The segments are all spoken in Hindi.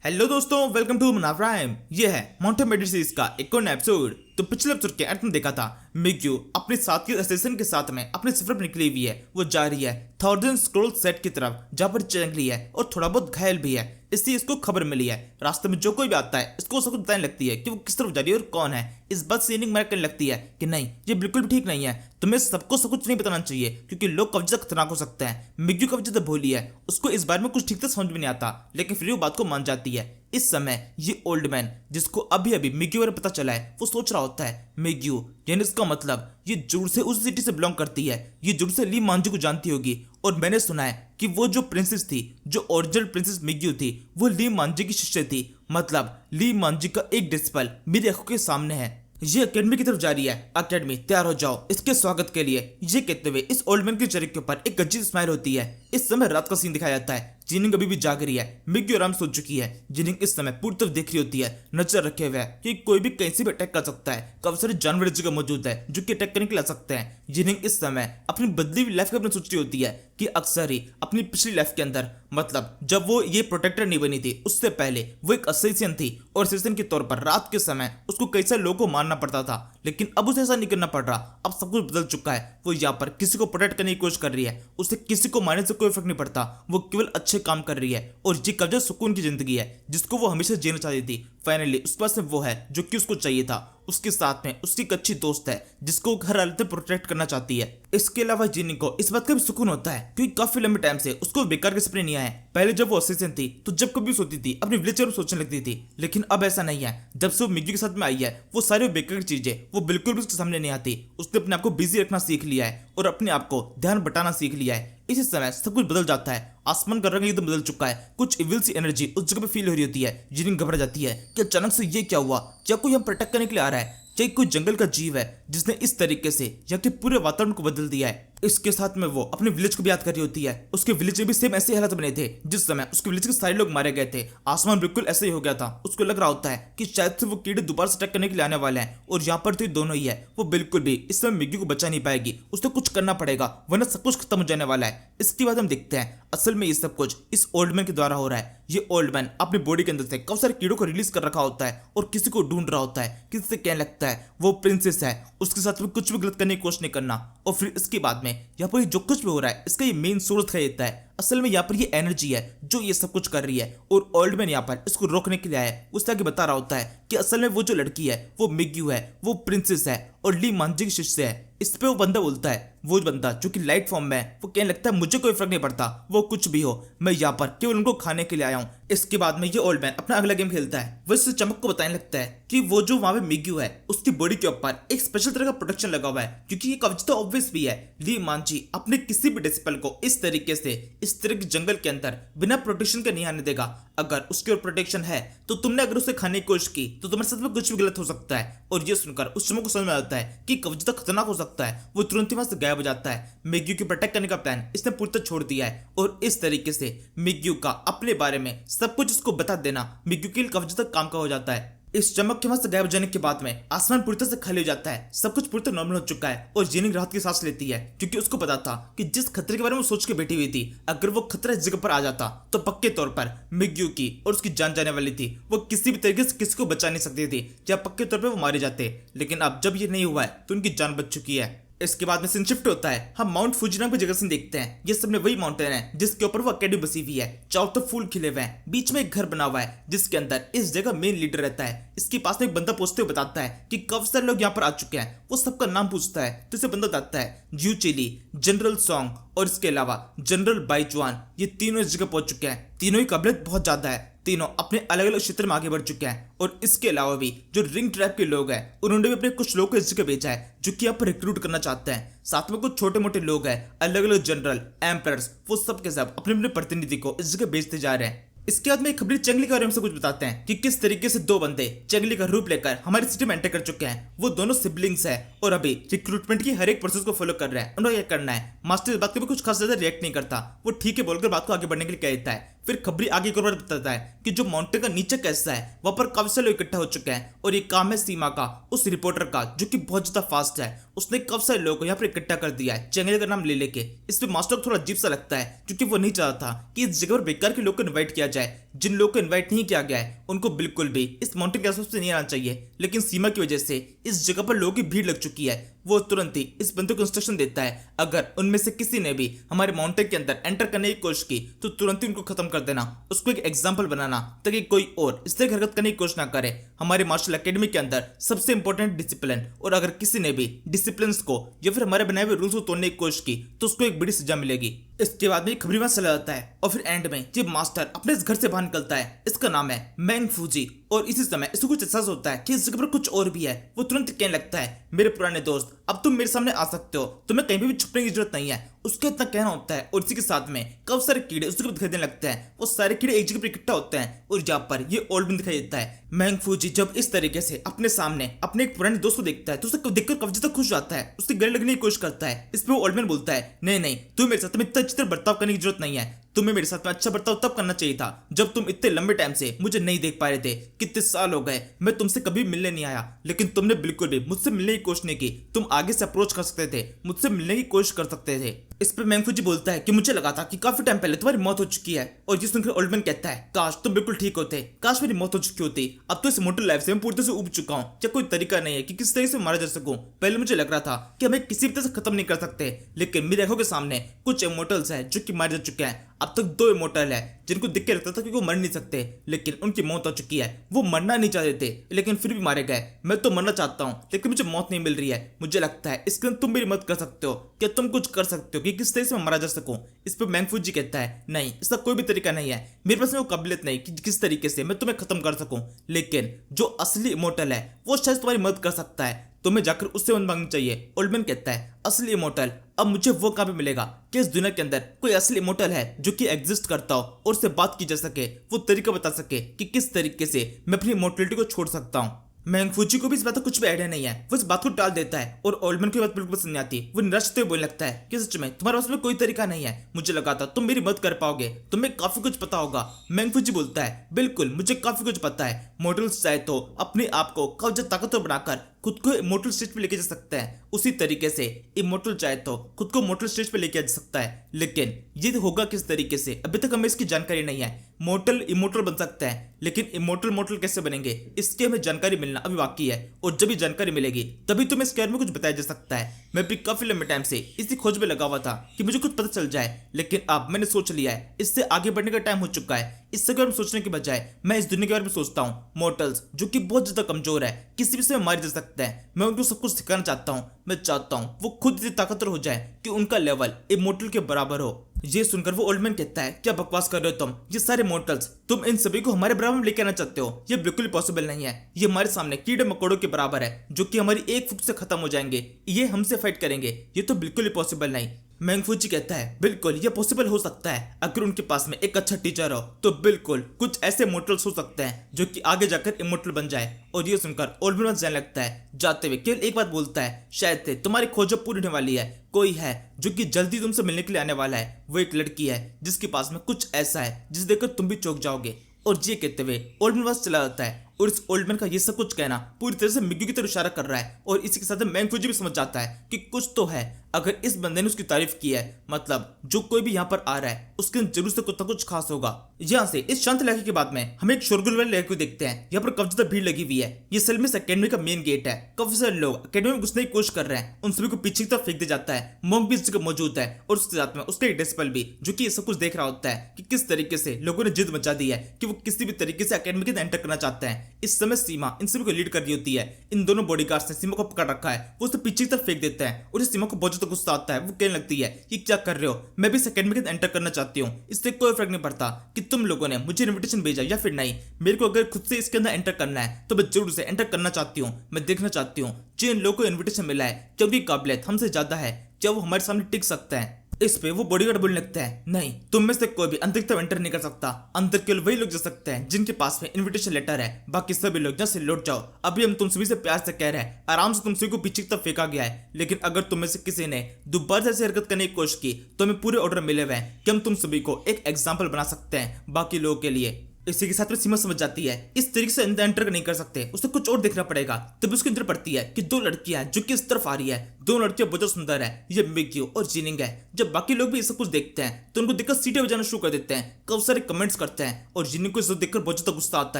हेलो दोस्तों, वेलकम टू मना प्राइम। ये है माउंटेन मेडिट सीरीज का एक और नया एपिसोड। तो पिछले एपिसोड के अंत में देखा था मिग्यू अपने साथी असिस्टेंट के साथ में अपने सफर पर निकली हुई है। वो जा रही है थाउजेंड स्क्रोल सेट की तरफ, जहाँ पर जंगली है और थोड़ा बहुत घायल भी है। इसलिए इसको खबर मिली है रास्ते में जो कोई भी आता है इसको सब कुछ बताने लगती है कि वो किस तरफ जा रही है और कौन है। इस बात से मना करने लगती है कि नहीं, ये बिल्कुल भी ठीक नहीं है, तुम्हें सबको सब कुछ नहीं बताना चाहिए क्योंकि लोग कब्जे खतरनाक हो सकते हैं। मिग्यू कब्जे तो भोली है, उसको इस बारे में कुछ ठीक से समझ में नहीं आता, लेकिन फिर वो बात को मान जाती है। इस समय ये ओल्ड मैन जिसको अभी अभी मिग्यू बारे पता चला है, वो सोच रहा होता है मिग्यू यानी इसका मतलब ये जरूर से उस सिटी से बिलोंग करती है, ये जरूर से ली मांझी को जानती होगी। और मैंने सुना है कि वो जो प्रिंसेस थी, जो ओरिजिनल प्रिंसेस मिग्यू थी, वो ली मांझी की शिष्य थी। मतलब ली मांझी का एक डिस्पल मेरी आंखों के सामने है। ये अकेडमी की तरफ जा रही है। अकेडमी तैयार हो जाओ इसके स्वागत के लिए। ये कहते हुए इस ओल्ड मैन के चेहरे के ऊपर एक अजीब स्माइल होती है। इस समय रात का सीन दिखाया जाता है। जिनिंग अभी भी जाग रही है, मिग्यू आराम सो चुकी है। जिनिंग इस समय पूरी तरफ देख रही होती है, नजर रखे हुए है कि कोई भी कहीं से भी अटैक कर सकता है। काफी सारे जानवर इस जगह मौजूद है जो कि अटैक करने के लिए आ सकते हैं। जिनिंग इस समय अपनी बदली हुई लाइफ के बारे में सोच रही होती है कि अक्सर ही अपनी पिछली लाइफ के अंदर, मतलब जब वो ये प्रोटेक्टर नहीं बनी थी उससे पहले वो एक असिस्टेंट थी और असिस्टेंट के तौर पर रात के समय उसको कई सारे लोगों को मारना पड़ता था। लेकिन अब उसे ऐसा नहीं करना पड़ रहा, अब सब कुछ बदल चुका है। वो यहाँ पर किसी को प्रोटेक्ट करने की कोशिश कर रही है, उसे किसी को मारने से कोई फर्क नहीं पड़ता, वो केवल अच्छे काम कर रही है। और ये कब्जा सुकून की जिंदगी है जिसको वो हमेशा जीना चाहती थी। फाइनली उसके पास में वो है जो कि उसको चाहिए था। उसके साथ में उसकी एक अच्छी दोस्त है जिसको हर हालत में प्रोटेक्ट करना चाहती है। इसके अलावा जिनी को इस बात का भी सुकून होता है क्योंकि काफी लंबे टाइम से उसको बेकार के सपने नहीं आए। पहले जब वो असिस्टेंट थी तो जब कभी सोती थी अपने विलेज में सोचने लगती थी, लेकिन अब ऐसा नहीं है। जब से वो मिग्यू के साथ में आई है वो सारी बेकार चीजें वो बिल्कुल भी उसके सामने नहीं आती। उसने अपने आप को बिजी रखना सीख लिया है और अपने आप को ध्यान बटाना सीख लिया है। इसी समय सब कुछ बदल जाता है। आसमान का रंग एकदम बदल चुका है। कुछ इविल सी एनर्जी उस जगह पे फील हो रही होती है। जिनिंग घबरा जाती है कि अचानक से ये क्या हुआ। क्या कोई हम प्रोटेक्ट करने के लिए आ रहा है? क्या कोई जंगल का जीव है जिसने इस तरीके से यहाँ के पूरे वातावरण को बदल दिया है? इसके साथ में वो अपने विलेज को भी याद कर रही होती है। उसके विलेज में भी सेम ऐसे हालात बने थे जिस समय उसके विलेज के सारे लोग मारे गए थे। आसमान बिल्कुल ऐसे ही हो गया था। उसको लग रहा होता है कि शायद से वो कीड़े दोबारा से अटैक करने के लिए आने वाले हैं और यहाँ पर तो ये दोनों ही है। वो बिल्कुल भी इस समय मिग्यू को बचा नहीं पाएगी। उसे कुछ करना पड़ेगा वरना सब कुछ खत्म हो जाने वाला है। इसके बाद हम देखते हैं असल में ये सब कुछ इस ओल्ड मैन के द्वारा हो रहा है। ये ओल्ड मैन अपनी बॉडी के अंदर से काफी सारे कीड़ों को रिलीज कर रखा होता है और किसी को ढूंढ रहा होता है। किसी से कहने लगता है वो प्रिंसेस है, उसके साथ में कुछ भी गलत करने की कोशिश नहीं करना। और फिर इसके बाद में यहाँ पर जो कुछ भी हो रहा है इसका ये मेन सोर्स है देता है। असल में यहाँ पर ये एनर्जी है जो ये सब कुछ कर रही है और ओल्ड मैन यहाँ पर इसको रोकने के लिए आया है। उससे आगे बता रहा होता है कि असल में वो जो लड़की है वो मिग्यू है, वो प्रिंसेस है और ली मांझी की शिष्य है। इस पे वो बंदा बोलता है, वो बंदा जो कि लाइट फॉर्म में है, वो कहने लगता है मुझे कोई फर्क नहीं पड़ता वो कुछ भी हो, मैं यहाँ पर केवल उनको खाने के लिए आया हूँ। इसके बाद में ये ओल्ड मैन अपना अगला गेम खेलता है। वो इस चमक को बताने लगता है कि वो जो वहां पे मिग्यू है उसकी बॉडी के ऊपर एक स्पेशल तरह का प्रोटेक्शन लगा हुआ है क्योंकि ये कवच तो ऑब्वियस भी है। ली मांझी अपने किसी भी डिसिपल को इस तरीके से इस तरह के जंगल के अंदर बिना प्रोटेक्शन के नहीं आने देगा। अगर उसके ऊपर प्रोटेक्शन है तो तुमने अगर उसे खाने की कोशिश की तो तुम्हारे साथ में कुछ भी गलत हो सकता है। और ये सुनकर उस चमक को समझ में आता है कि कवच तो खतरनाक हो सकता है। वो तुरंत ही वहां से गायब हो जाता है। मिग्यू को प्रोटेक्ट करने का प्लान इसने पूरी तरह छोड़ दिया है और इस तरीके से मिग्यू का अपने बारे में सब कुछ इसको बता देना मिग्यू के लिए कवच तक काम का हो जाता है। इस चमक के वहां से गायब हो जाने के बाद में आसमान पूरी तरह से खाली हो जाता है। सब कुछ पूरी तरह नॉर्मल हो चुका है और जिनिंग राहत की सांस लेती है क्योंकि उसको पता था कि जिस खतरे के बारे में वो सोच के बैठी हुई थी, अगर वो खतरा इस जगह पर आ जाता तो पक्के तौर पर मिग्यू की और उसकी जान जाने वाली थी। वो किसी भी तरीके से किसी को बचा नहीं सकती थी या पक्के तौर पर वो मारे जाते। लेकिन अब जब ये नहीं हुआ है तो उनकी जान बच चुकी है। इसके बाद में सीन शिफ्ट होता है। हम माउंट फूजी नाम की जगह से देखते हैं। ये सब में वही माउंटेन है जिसके ऊपर वो अकेडमी बसी हुई है। चारों तरफ फूल खिले हुए हैं, बीच में एक घर बना हुआ है जिसके अंदर इस जगह मेन लीडर रहता है। इसके पास में एक बंदा पूछते हुए बताता है कि कब सारे लोग यहाँ पर आ चुके हैं। वो सबका नाम पूछता है तो इसे बंदा बताता है ज्यू चिली, जनरल सॉन्ग और इसके अलावा जनरल बाइचुआन। ये तीनों इस जगह पहुंच चुके हैं। तीनों की काबिलियत बहुत ज्यादा है। तीनों अपने अलग अलग क्षेत्र में आगे बढ़ चुके हैं और इसके अलावा भी जो रिंग ट्रैप के लोग हैं उन्होंने भी अपने कुछ लोगों को इस जगह भेजा है जो कि यहाँ पर रिक्रूट करना चाहते हैं। साथ में कुछ छोटे मोटे लोग हैं, अलग अलग जनरल, एम्परर्स, वो सब के सब अपने अपने प्रतिनिधि को इस जगह भेजते जा रहे हैं। इसके बाद में खबरी चंगली के बारे में से कुछ बताते हैं कि किस तरीके से दो बंदे चंगली का रूप लेकर हमारी सिटी में एंटर कर चुके हैं। वो दोनों सिबलिंग्स हैं और अभी रिक्रूटमेंट की हर एक प्रोसेस को फॉलो कर रहे हैं। उन्हें क्या करना है। मास्टर इस बात के भी कुछ खास ज्यादा रिएक्ट नहीं करता, वो ठीक है बोलकर बात को आगे बढ़ने के लिए कह देता है। फिर खबरी आगे एक और बताता है कि जो माउंटेन का नीचे कैसा है वहां पर काफी सारे लोग इकट्ठा हो चुके हैं और ये काम है सीमा का, उस रिपोर्टर का जो कि बहुत ज्यादा फास्ट है। उसने काफी सारे लोगों को यहाँ पर इकट्ठा कर दिया है चंगली का नाम ले लेके। इस पे मास्टर को थोड़ा अजीब सा लगता है क्योंकि वो नहीं चाहता था कि इस जगह पर बेकार के लोग को इन्वाइट किया जाए। जिन लोगों को इनवाइट नहीं किया गया है उनको बिल्कुल भी इस माउंटेन के आसपास से नहीं आना चाहिए, लेकिन सीमा की वजह से इस जगह पर लोगों की भीड़ लग चुकी है। वो तुरंत ही इस बंदे को इंस्ट्रक्शन देता है, अगर उनमें से किसी ने भी हमारे माउंटेन के अंदर एंटर करने की कोशिश की तो तुरंत ही उनको खत्म कर देना, उसको एक एग्जाम्पल बनाना ताकि कोई और इस तरह हरकत करने की कोशिश ना करे। हमारे मार्शल अकेडमी के अंदर सबसे इंपॉर्टेंट डिसिप्लिन, और अगर किसी ने भी डिसिप्लिन को या फिर हमारे बनाए हुए रूल्स को तोड़ने की कोशिश की तो उसको एक बड़ी सजा मिलेगी। इसके बाद में खबरी वहां चला जाता है और फिर एंड में जब मास्टर अपने इस घर से बाहर निकलता है, इसका नाम है मैंग फूजी, और इसी समय इसको कुछ एहसास होता है कि इस जगह पर कुछ और भी है। वो तुरंत कहने लगता है, मेरे पुराने दोस्त अब तुम मेरे सामने आ सकते हो, तुम्हें कहीं भी छुपने की जरूरत नहीं है। उसका इतना कहना होता है और इसी के साथ में काफी सारे कीड़े उस जगह दिखाई देने लगते हैं। वो सारे कीड़े एक जगह पर इकट्ठा होते हैं और यहाँ पर ये ओल्ड मैन दिखाई देता है। मैंग फूजी जब इस तरीके से अपने सामने अपने एक पुराने दोस्त को देखता है तो उसे देखकर काफी ज्यादा खुश जाता है, उसके गले लगने की कोशिश करता है। इस पर ओल्ड मैन बोलता है, नहीं नहीं, तुम मेरे साथ में इतना अच्छी तरह बर्ताव करने की जरूरत नहीं है, तुम्हें मेरे साथ में अच्छा बर्ताव तब करना चाहिए था जब तुम इतने लंबे टाइम से मुझे नहीं देख पा रहे थे। कितने साल हो गए मैं तुमसे कभी मिलने नहीं आया, लेकिन तुमने बिल्कुल भी मुझसे मिलने की कोशिश नहीं की। तुम आगे से अप्रोच कर सकते थे, मुझसे मिलने की कोशिश कर सकते थे। इस पर मैंग फूजी बोलता है कि मुझे लगा था कि काफी टाइम पहले तुम्हारी मौत हो चुकी है, और ये सुनकर ओल्ड मैन कहता है, काश तुम बिल्कुल ठीक होते, काश मेरी मौत हो चुकी होती। अब तो इस इमॉर्टल लाइफ से मैं पूरी तरह से उब चुका हूँ, क्या कोई तरीका नहीं है कि किस तरह से मारा जा सकूं। पहले मुझे लग रहा था कि हमें किसी भी तरह से खत्म नहीं कर सकते, लेकिन मेरी आंखों के सामने कुछ इमॉर्टल्स हैं जो कि मारे जा चुके हैं। अब तक 2 इमॉर्टल है जिनको देख के लगता था कि वो मर नहीं सकते, लेकिन उनकी मौत हो चुकी है। वो मरना नहीं चाहते थे लेकिन फिर भी मारे गए। मैं तो मरना चाहता हूँ लेकिन मुझे मौत नहीं मिल रही है। मुझे लगता है इसके अंदर तुम मेरी मदद कर सकते हो, क्या तुम कुछ कर सकते हो कि किस तरह से मैं मारा जा सकूं। इस पर मैंग फूजी कहता है, नहीं, इसका कोई भी तरीका नहीं है, मेरे पास में वो काबिलियत नहीं कि किस तरीके से मैं तुम्हें खत्म कर सकूं, लेकिन जो असली इमॉर्टल है वो शायद तुम्हारी मदद कर सकता है, तुम्हें जाकर उससे मदद मांगनी चाहिए। ओल्ड मैन कहता है, असली इमॉर्टल, अब मुझे वो कहां पे मिलेगा? कि इस दुनिया के अंदर कोई असली इमॉर्टल है जो कि एग्जिस्ट करता हो और उससे बात की जा सके, वो तरीका बता सके कि किस तरीके से मैं अपनी इमॉर्टलिटी को छोड़ सकता हूँ। मैंग फूजी को भी इस बात का कुछ भी आइडिया नहीं है, वो इस बात को टाल देता है और ओल्ड मैन की बात बिल्कुल पसंद नहीं आती। वो निराश होते हुए बोलने लगता है कि सच में तुम्हारे पास में कोई तरीका नहीं है, मुझे लगा था तुम मेरी मदद कर पाओगे, तुम्हें काफी कुछ पता होगा। मैंग फूजी बोलता है, बिल्कुल मुझे काफी कुछ पता है, मॉडल्स चाहे तो अपने आप को काफी ज्यादा ताकतवर बनाकर खुद को इमॉर्टल स्टेज पे लेके जा सकता है, उसी तरीके से इमॉर्टल चाहे तो खुद को मॉर्टल स्टेज पे लेके जा सकता है। लेकिन ये होगा किस तरीके से, अभी तक हमें इसकी जानकारी नहीं है। मॉर्टल इमॉर्टल बन सकता है लेकिन इमॉर्टल मॉर्टल कैसे बनेंगे, इसकी हमें जानकारी मिलना अभी बाकी है, और जब भी जानकारी मिलेगी तभी तुम्हें इसके बारे में कुछ बताया जा सकता है। मैं भी काफी लंबे टाइम से इसी खोज में लगा हुआ था कि मुझे कुछ पता चल जाए, लेकिन अब मैंने सोच लिया है इससे आगे बढ़ने का टाइम हो चुका है। इससे बारे में सोचने के बजाय मैं इस दुनिया के बारे में सोचता हूँ। मॉर्टल्स जो कि बहुत ज्यादा कमजोर है, किसी भी समय मारे जा सकते हैं, मैं उनको सब कुछ सिखाना चाहता हूँ। मैं चाहता हूँ वो खुद इतने ताकतवर हो जाए कि उनका लेवल इमॉर्टल के बराबर हो। ये सुनकर वो ओल्ड मैन कहता है, क्या बकवास कर रहे हो तुम, ये सारे मॉर्टल्स, तुम इन सभी को हमारे बराबर में लेके आना चाहते हो? ये बिल्कुल पॉसिबल नहीं है। ये हमारे सामने कीड़े मकोड़ों के बराबर है जो कि हमारी एक फुट से खत्म हो जाएंगे, ये हमसे फाइट करेंगे, ये तो बिल्कुल ही पॉसिबल नहीं। मैंग फूजी कहता है, बिल्कुल ये पॉसिबल हो सकता है, अगर उनके पास में एक अच्छा टीचर हो तो बिल्कुल कुछ ऐसे मॉर्टल्स हो सकते हैं जो कि आगे जाकर इमॉर्टल बन जाए। और ये सुनकर ओल्ड मैन जाने लगता है, जाते हुए केवल एक बात बोलता है, शायद से तुम्हारी खोज पूरी होने वाली है, कोई है जो कि जल्दी तुमसे मिलने के लिए आने वाला है। वो एक लड़की है जिसके पास में कुछ ऐसा है जिसे देखकर तुम भी चौंक जाओगे। और ये कहते हुए ओल्ड मैन पास चला जाता है, और इस ओल्ड मैन का ये सब कुछ कहना पूरी तरह से मिग्गी की तरफ इशारा कर रहा है, और इसी के साथ मैंग फूजी भी समझ जाता है कि कुछ तो है। अगर इस बंदे ने उसकी तारीफ की है, मतलब जो कोई भी यहाँ पर आ रहा है उसके जरूर से कुछ ना कुछ खास होगा। यहाँ से इस शांत इलाके के बाद में हम एक शोरगुल वाले इलाके को देखते हैं। यहाँ पर काफी ज्यादा भीड़ लगी हुई है। ये सलमिस अकेडमी का मेन गेट है। काफी सारे लोग अकेडमी में घुसने की कोशिश कर रहे हैं, उन सभी को पीछे की तरफ फेंक दिया जाता है। मॉन्क भी इस जगह मौजूद है और उसके साथ में उसका एक डिसिपल भी, जो कि ये सब कुछ देख रहा होता है कि किस तरीके से लोगों ने जिद मचा दी है कि वो किसी भी तरीके से अकेडमी के अंदर एंटर करना चाहते हैं। इस समय सीमा इन सभी को लीड कर रही होती है। इन दोनों बॉडीगार्ड्स ने सीमा को पकड़ रखा है, वो उसे पीछे की तरफ फेंक देते हैं और इस सीमा को बहुत ज्यादा गुस्सा आता है। वो कहने लगती है कि क्या कर रहे हो, मैं भी इस अकेडमी के अंदर एंटर करना चाहती हूँ, इससे कोई फर्क नहीं पड़ता कि तुम लोगों ने मुझे इनविटेशन भेजा या फिर नहीं। मेरे को अगर खुद से इसके अंदर एंटर करना है तो मैं जरूर से एंटर करना चाहती हूँ। मैं देखना चाहती हूँ जिन लोगों को इनविटेशन मिला है क्या उनकी काबिलियत हमसे ज्यादा है, क्या वो हमारे सामने टिक सकता है। इस पे वो बॉडीगार्ड बोलने लगता है, नहीं, तुम में से कोई भी अंदर की तरफ एंटर नहीं कर सकता। अंदर केवल वही लोग जा सकते हैं जिनके पास में इनविटेशन लेटर है, बाकी सभी लोग यहाँ से लौट जाओ। अभी हम तुम सभी से प्यार से कह रहे हैं, आराम से तुम सभी को पीछे की तरफ फेंका गया है, लेकिन अगर तुम में से किसी ने दोबारा ऐसी हरकत करने की कोशिश की तो हमें पूरे ऑर्डर मिले हुए हैं कि हम तुम सभी को एक एग्जाम्पल बना सकते हैं बाकी लोगों के लिए। इसी के साथ में सीमा समझ जाती है इस तरीके से अंदर एंटर नहीं कर सकते, उसे कुछ और देखना पड़ेगा। तब उसके अंदर पड़ती है कि दो लड़कियां जो कि इस तरफ आ रही है। दोनों लड़कियां बहुत सुंदर है, ये मिग्यू और जिनिंग है। जब बाकी लोग भी ये सब कुछ देखते हैं तो उनको देखकर सीटें बजाना शुरू कर देते हैं, काफी सारे कमेंट्स करते हैं और जिनिंग को इसको देखकर बहुत ज्यादा गुस्सा आता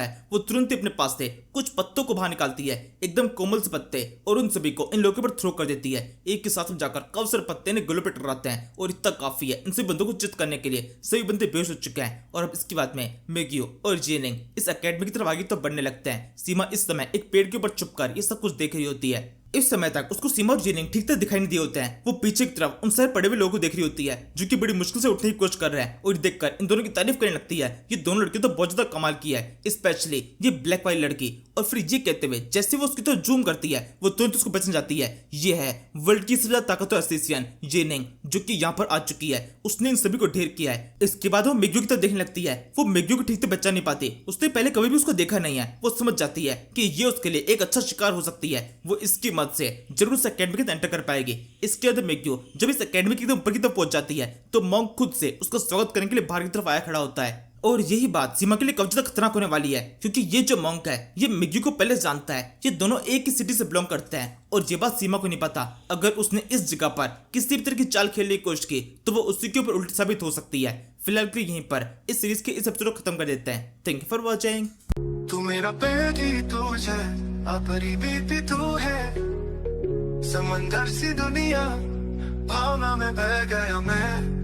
है। वो तुरंत ही अपने पास से कुछ पत्तों को बाहर निकालती है, एकदम कोमल से पत्ते, और उन सभी को इन लोगों पर थ्रो कर देती है। एक के साथ में जाकर काफी सारे पत्ते ने गलों पे टकराते हैं और इतना काफी है इन सभी बंदों को चित करने के लिए। सभी बंदे बेहोश हो चुके हैं और अब इसके बाद में मिग्यू और जिनिंग इस एकेडमी की तरफ आगे तो बढ़ने लगते हैं। सीमा इस समय एक पेड़ के ऊपर छुपकर ये सब कुछ देख रही होती है। इस समय तक उसको सीमा और जिनिंग ठीक तरह दिखाई नहीं दिए होते हैं। वो पीछे की तरफ उन सारे पड़े हुए लोगों को देख रही होती है जो कि बड़ी मुश्किल से उठने की कोशिश कर रहे हैं और देखकर इन दोनों की तारीफ करने लगती है। ये दोनों लड़कियों तो बहुत ज्यादा कमाल की है, स्पेशली ये ब्लैक वाली लड़की। और फिर ये कहते हुए जैसे वो उसकी तरफ जूम करती है वो तुरंत उसको बचने जाती है। ये है वर्ल्ड की सबसे ज्यादा ताकतवर एसेसियन जिनिंग, जो कि यहाँ पर आ चुकी है। उसने इन सभी को ढेर किया है। इसके बाद वो मिग्यू की तरफ देखने लगती है। वो मिग्यू को ठीक से बचा नहीं पाती, उसने पहले कभी भी उसको देखा नहीं है। वो समझ जाती है कि ये उसके लिए एक अच्छा शिकार हो सकती है। वो इसकी मदद से जरूर उस एकेडमी के अंदर एंटर कर पाएगी। इसके बाद मिग्यू जब इस एकेडमी के ऊपर की तरफ पहुंच जाती है तो मॉन्क खुद से उसका स्वागत करने के लिए बाहर की तरफ आया खड़ा होता है। और यही बात सीमा के लिए काफी ज्यादा खतरनाक होने वाली है, क्योंकि ये जो मॉन्क है ये मिग्यू को पहले जानता है। ये दोनों एक ही सिटी से बिलोंग करते हैं और ये बात सीमा को नहीं पता। अगर उसने इस जगह पर किसी भी तरह की चाल खेलने की कोशिश की तो वो उसी के ऊपर उल्टी साबित हो सकती है। फिलहाल के लिए यहीं पर इस सीरीज के इस एपिसोड को खत्म कर देते हैं। Thank you for watching. तू मेरा बेटी तुझे अपनी बीती तू है, समंदर सी दुनिया भावना में बह गया मैं।